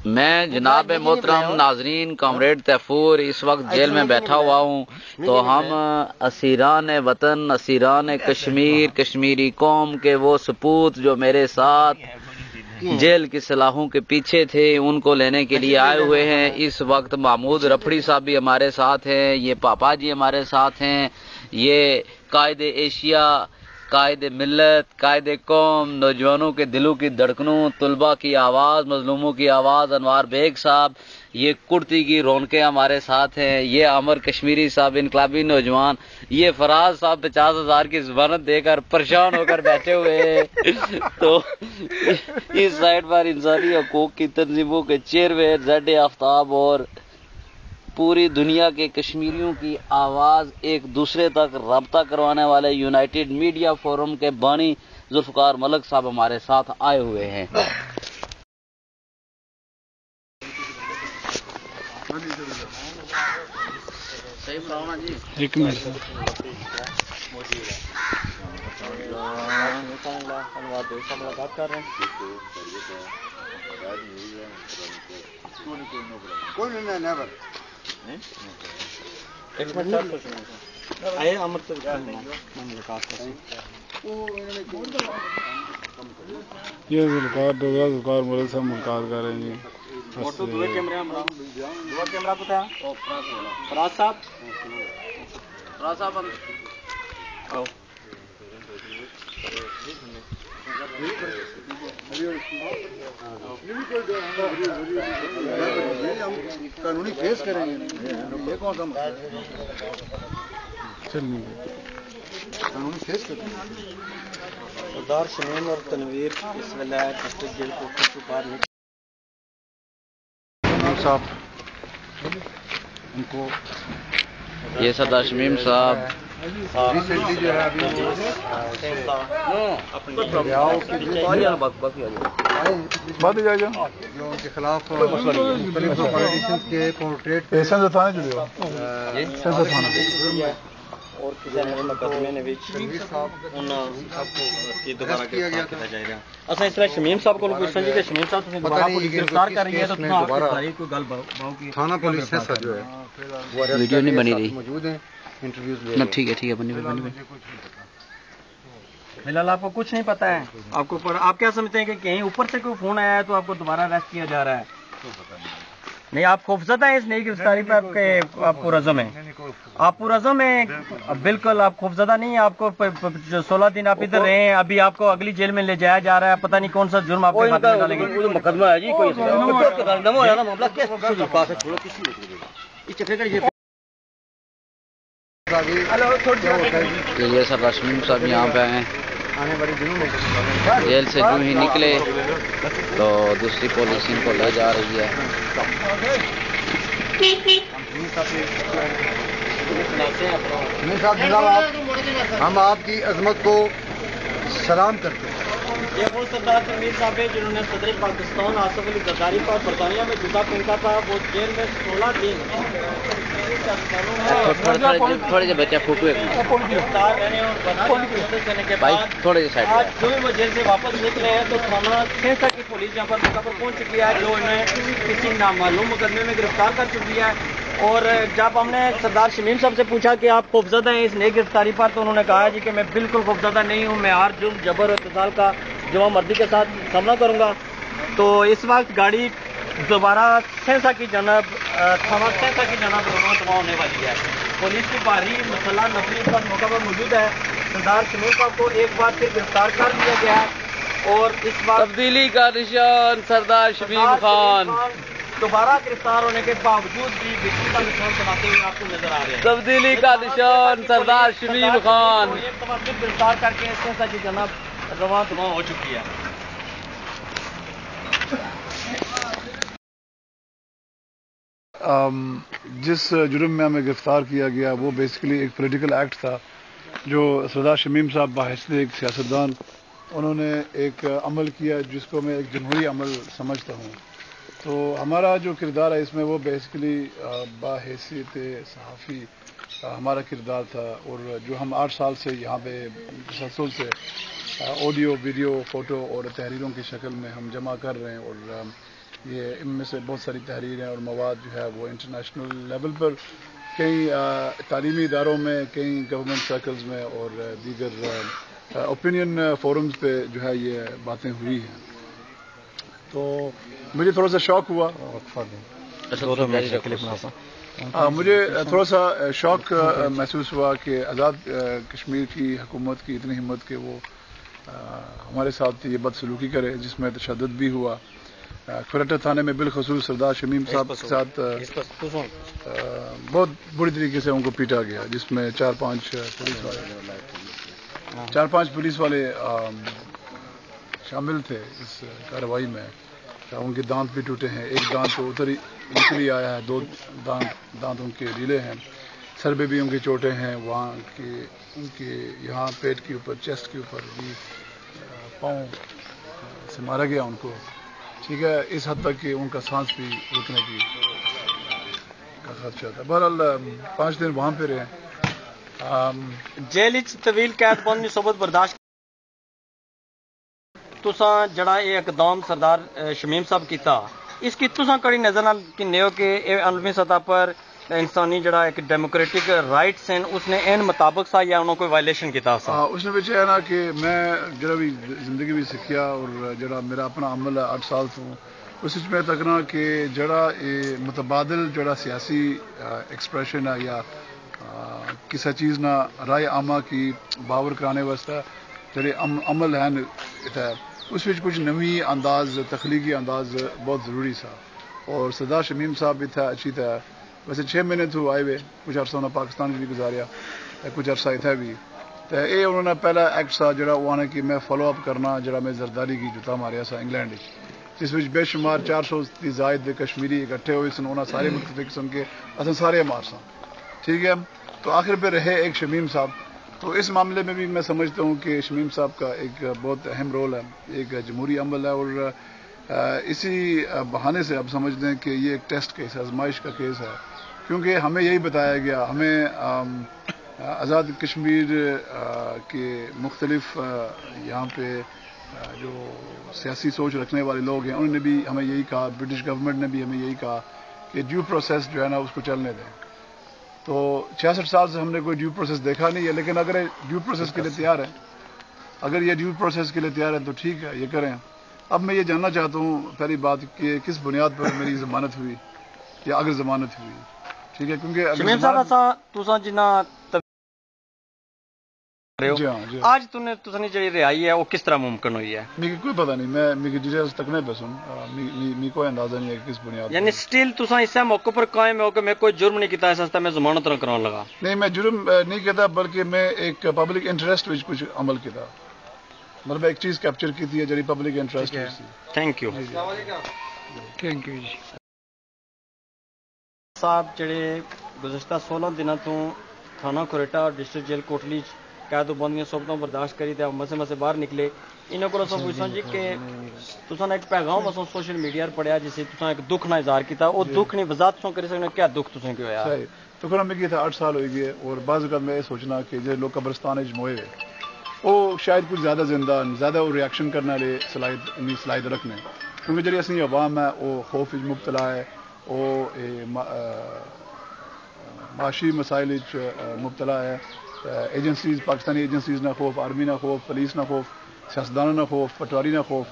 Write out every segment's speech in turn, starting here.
میں جناب محترم ناظرین کامریڈ تیفور اس وقت جیل میں بیٹھا ہوا ہوں، تو ہم اسیران وطن، اسیران کشمیر، کشمیری قوم کے وہ سپوت جو میرے ساتھ جیل کی سلاخوں کے پیچھے تھے، ان کو لینے کے لیے آئے ہوئے ہیں۔ اس وقت محمود رپڑی صاحب بھی ہمارے ساتھ ہیں، یہ پاپا جی ہمارے ساتھ ہیں، یہ قائد ایشیا، قائد ملت، قائد قوم، نوجوانوں کے دلوں کی دھڑکنوں، طلباء کی آواز، مظلوموں کی آواز انوار بیگ صاحب، یہ کرتی کی رونقیں ہمارے ساتھ ہیں، یہ عمر کشمیری صاحب انقلابی نوجوان، یہ فراز صاحب 50,000 کی ضمانت دے کر پریشان ہو کر بیٹھے ہوئے ہیں۔ تو اس سائڈ پر انسانی حقوق کی تنظیموں کے چیئرمین زیڈ آفتاب اور پوری دنیا کے کشمیریوں کی آواز ایک دوسرے تک رابطہ کروانے والے یونائٹڈ میڈیا فورم کے بانی ذوالفقار ملک صاحب ہمارے ساتھ آئے ہوئے ہیں۔ ایک منٹ یہ ذوالفقار ملک صاحب ملاقات کر رہے ہیں جی۔ قانونی کیس کریں گے، یہ کون سا مسئلہ چلیے قانونی کیس کریں گے؟ سردار شمیم اور تنویر اس ویلائے ڈسٹرکٹ جیل کو خود باہر نکل صاحب ان کو یہ سردار شمیم صاحب ریسنٹلی جو ہے ابھی بات جائے جا جو ان کے خلاف مختلف پالیٹیشنز کے پورٹریٹ اور کسی مقدمے نے بھی دوبارہ گرفتار جائے گا۔ اصل اس طرح شمیم صاحب کو پوچھنا کہ شمیم صاحب سے دوبارہ پولیس گرفتار کر رہی ہے تو تھانہ پولیس ہے جو ہے وہ ویڈیو نہیں بنی رہی، موجود ہیں، انٹرویوز لے نہ ٹھیک ہے بنی ہوئی۔ فی الحال آپ کو کچھ نہیں پتا ہے، آپ کو آپ کیا سمجھتے ہیں کہ کہیں اوپر سے کوئی فون آیا ہے تو آپ کو دوبارہ اریسٹ کیا جا رہا ہے؟ نہیں، آپ خوفزدہ ہیں اس نئی گرفتاری پہ، آپ کو رزم ہے، آپ کو رزم ہے، بالکل آپ خوفزدہ نہیں ہیں۔ آپ کو 16 دن آپ ادھر رہے ہیں، ابھی آپ کو اگلی جیل میں لے جایا جا رہا ہے، پتہ نہیں کون سا جرم آپ کے ہاتھ میں ڈالیں گے۔ مقدمہ ہے جی، کوئی یہ سردار شمیم صاحب یہاں پہ ہیں، جیل سے جو ہی نکلے تو دوسری پولیس ان کو لے جا رہی ہے۔ ہم آپ کی عظمت کو سلام کرتے ہیں۔ یہ وہ سردار تنویر صاحب ہے جنہوں نے صدر پاکستان آصف علی زرداری پر برطانیہ میں جوتا پہنتا تھا، وہ جیل میں 16 دن تھوڑے سے بچہ فوٹو گرفتار رہنے اور دینے کے بعد تھوڑے سے سائڈ آج جو وہ جیل سے واپس نکلے ہیں تو تھانہ سینسا کی پولیس یہاں پر موقع پر پہنچ چکی ہے، جو انہیں کسی نامعلوم مقدمے میں گرفتار کر چکی ہے۔ اور جب ہم نے سردار شمیم صاحب سے پوچھا کہ آپ خوفزدہ ہیں اس نئی گرفتاری پر، تو انہوں نے کہا جی کہ میں بالکل خوفزدہ نہیں ہوں، میں ہر جرم، جبر اور اتصال کا جمع مردی کے ساتھ سامنا کروں گا۔ تو اس وقت گاڑی دوبارہ سینسا کی جانب، تھانہ سینسا کی جانب روانہ ہونے والی ہے۔ پولیس کی بھاری مسلح نفری اس وقت موقع پر موجود ہے۔ سردار شمیم صاحب کو ایک بار پھر گرفتار کر لیا گیا ہے اور اس وقت تبدیلی کا نشان سردار شمیم خان، دوبارہ گرفتار ہونے کے باوجود بھی بجلی کا نشان بناتے ہوئے آپ کو نظر آ رہے ہیں۔ تبدیلی کا نشان سردار شمیم خان ایک دفعہ پھر گرفتار کر کے سینسا کی جناب رواں ہو چکی ہے۔ جس جرم میں ہمیں گرفتار کیا گیا وہ بیسیکلی ایک پولیٹیکل ایکٹ تھا، جو سردار شمیم صاحب بحیثیت ایک سیاستدان انہوں نے ایک عمل کیا جس کو میں ایک جمہوری عمل سمجھتا ہوں۔ تو ہمارا جو کردار ہے اس میں وہ بیسیکلی بحیثیت صحافی ہمارا کردار تھا، اور جو ہم 8 سال سے یہاں پہ تسلسل سے آڈیو، ویڈیو، فوٹو اور تحریروں کی شکل میں ہم جمع کر رہے ہیں، اور یہ ان میں سے بہت ساری تحریریں اور مواد جو ہے وہ انٹرنیشنل لیول پر کئی تعلیمی اداروں میں، کئی گورنمنٹ سرکلز میں اور دیگر اوپینین فورمز پہ جو ہے یہ باتیں ہوئی ہیں. تو مجھے تھوڑا سا شوق ہوا، مجھے تھوڑا سا شوق محسوس ہوا کہ آزاد کشمیر کی حکومت کی اتنی ہمت کہ وہ ہمارے ساتھ یہ بدسلوکی کرے، جس میں تشدد بھی ہوا. کھرٹا تھانے میں بالخصوص سردار شمیم صاحب کے ساتھ بہت بری طریقے سے ان کو پیٹا گیا، جس میں 4-5 پولیس والے شامل تھے اس کارروائی میں. ان کے دانت بھی ٹوٹے ہیں، ایک دانت تو ادھر ہی نکلی آیا ہے، 2 دانت ان کے ڈھیلے ہیں. سر پہ بھی ان کی چوٹیں ہیں، وہاں ان کے یہاں پیٹ کے اوپر، چیسٹ کے اوپر بھی پاؤں سے مارا گیا ان کو. ٹھیک ہے، اس حد تک کہ ان کا سانس بھی رکنے کا خدشہ تھا. بہرحال 5 دن وہاں پہ رہے. جیل طویل قید بند صحبت برداشت تساں جڑا یہ اقدام سردار شمیم صاحب کیتا، اس کی تساں کڑی نظر نال کنے ہو کہ عالمی سطح پر انسانی جڑا ایک ڈیموکریٹک رائٹس ہیں اس نے ان مطابق سا یا انہوں کوئی وائلیشن کیتا سا؟ اس نے بھی ہے نا کہ میں جڑا بھی زندگی بھی سیکھیا اور جڑا میرا اپنا عمل ہے 8 سال تو اس میں تکنا کہ جڑا متبادل جڑا سیاسی ایکسپریشن ہے یا کسی چیز نہ رائے عامہ کی باور کرانے واسطے جڑے عمل ہیں اس میں کچھ نوی انداز، تخلیقی انداز بہت ضروری سا. اور سردار شمیم صاحب بھی تھا اچھی طرح، ویسے 6 مہینے تو آئے ہوئے، کچھ عرصہ انہوں نے پاکستان بھی گزاریا، کچھ عرصہ اتنے بھی. تو یہ انہوں نے پہلا ایکٹ سا جڑا وہ کہ میں فالو اپ کرنا جڑا میں زرداری کی جوتا ماریا سا انگلینڈ، جس میں بے شمار 400 تی زائد کشمیری اکٹھے ہوئے سن، انہوں سارے مختلف قسم کے اصل سارے مار سا. ٹھیک ہے، تو آخر پہ رہے ایک شمیم صاحب. تو اس معاملے میں بھی میں سمجھتا ہوں کہ شمیم صاحب کا ایک بہت اہم رول ہے، ایک جمہوری عمل ہے. اور اسی بہانے سے اب سمجھ دیں کہ یہ ایک ٹیسٹ کیس ہے، آزمائش کا کیس ہے، کیونکہ ہمیں یہی بتایا گیا، ہمیں آزاد کشمیر کے مختلف یہاں پہ جو سیاسی سوچ رکھنے والے لوگ ہیں انہوں نے بھی ہمیں یہی کہا، برٹش گورنمنٹ نے بھی ہمیں یہی کہا کہ ڈیو پروسیس جو ہے نا اس کو چلنے دیں. تو 66 سال سے ہم نے کوئی ڈیو پروسیس دیکھا نہیں ہے، لیکن اگر ڈیو پروسیس کے لیے تیار ہے، اگر یہ ڈیو پروسیس کے لیے تیار ہے تو ٹھیک ہے، یہ کریں. اب میں یہ جاننا چاہتا ہوں پہلی بات کہ کس بنیاد پر میری ضمانت ہوئی یا اگر ضمانت ہوئی. ٹھیک ہے، کیونکہ شمیم صاحب جنا آج تسانی جڑی رہائی ہے وہ کس طرح ممکن ہوئی ہے؟ مجھے کوئی پتہ نہیں، میں میری ڈیٹیلز تک نہیں بسوں، میری کوئی اندازہ نہیں ہے کس بنیاد یعنی سٹل تساں اس موقع پر قائم ہو کہ میں کوئی جرم نہیں کیتا، اس واسطے میں ضمانت نہ کراون لگا؟ نہیں، میں جرم نہیں کیتا، بلکہ میں ایک پبلک انٹرسٹ وچ کچھ عمل کیتا، مطلب ایک چیز کیپچر کی تھی جڑی پبلک انٹرسٹ ہے. Thank you. تھینک یو جی صاحب. جڑے گزشتہ 16 دنوں تو تھانہ کھریٹا اور ڈسٹرکٹ جیل کوٹلی قید و بندیاں صحبتوں برداشت کری تے مسے باہر نکلے، انہوں کو سب پوچھنا جی کہ تساں ایک پیغام اساں سوشل میڈیا پر پڑھیا جس سے تساں ایک دکھ نہ اظہار کیتا، وہ دکھ نہیں وضاحت تساں کر سکتے کیا دکھ تساں کیوں ہویا؟ تو کہنا میں تھا 8 سال ہوئی گئے، اور بعض اوقات میں یہ سوچنا کہ جو لوگ قبرستان موئے وہ شاید کچھ زیادہ زندہ زیادہ وہ ریاکشن کرنے والے صلاحیت رکھنے، کیونکہ جی اصلی عوام ہے وہ خوف مبتلا ہے، وہ معاشی مسائل مبتلا ہے. ایجنسیز، پاکستانی ایجنسیز نہ خوف، آرمی نہ خوف، پولیس نہ خوف، سیاستدانوں نہ خوف، پٹواری نہ خوف.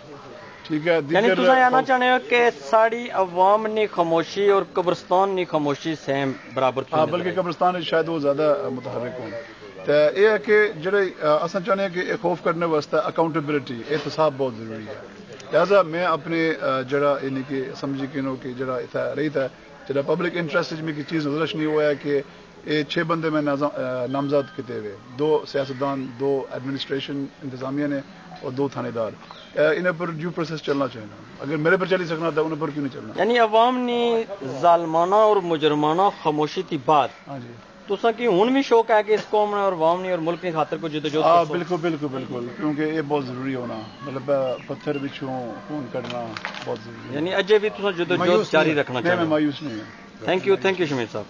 ٹھیک ہے، یعنی تم یہ چاہنے ہو کہ ساری عوام نے خاموشی اور قبرستان نے خاموشی سیم برابر؟ ہاں، بلکہ قبرستان شاید وہ زیادہ متحرک ہوں. تو یہ ہے کہ جڑے اصل چاہنے ہیں کہ خوف کرنے واسطے اکاؤنٹیبلٹی، احتساب بہت ضروری ہے. لہٰذا میں اپنے جڑا یعنی کہ سمجھی کہ کہ جڑا رہی تھا جڑا پبلک انٹرسٹ میں کی چیز نظر نہیں ہوا ہے کہ یہ 6 بندے میں نامزد کیتے ہوئے، 2 سیاستدان، 2 ایڈمنسٹریشن انتظامیہ نے اور 2 تھانے دار، انہیں پر ڈیو پروسیس چلنا چاہیے. اگر میرے پر چلی سکنا تھا انہیں پر کیوں نہیں چلنا؟ یعنی عوام نے ظالمانہ اور مجرمانہ خاموشی تھی بات. ہاں جی، تو سا کی ہون بھی شوق ہے کہ اس قوم نے اور عوام نے اور ملک کی خاطر کو جدوجہد؟ بالکل بالکل بالکل، کیونکہ یہ بہت ضروری ہونا، مطلب پتھر بچھوں خون کرنا بہت ضروری ہے. یعنی اجے بھی تساں جدوجہد جاری رکھنا چاہتے ہیں؟ میں مایوس نہیں ہوں. تھینک یو شمیم صاحب.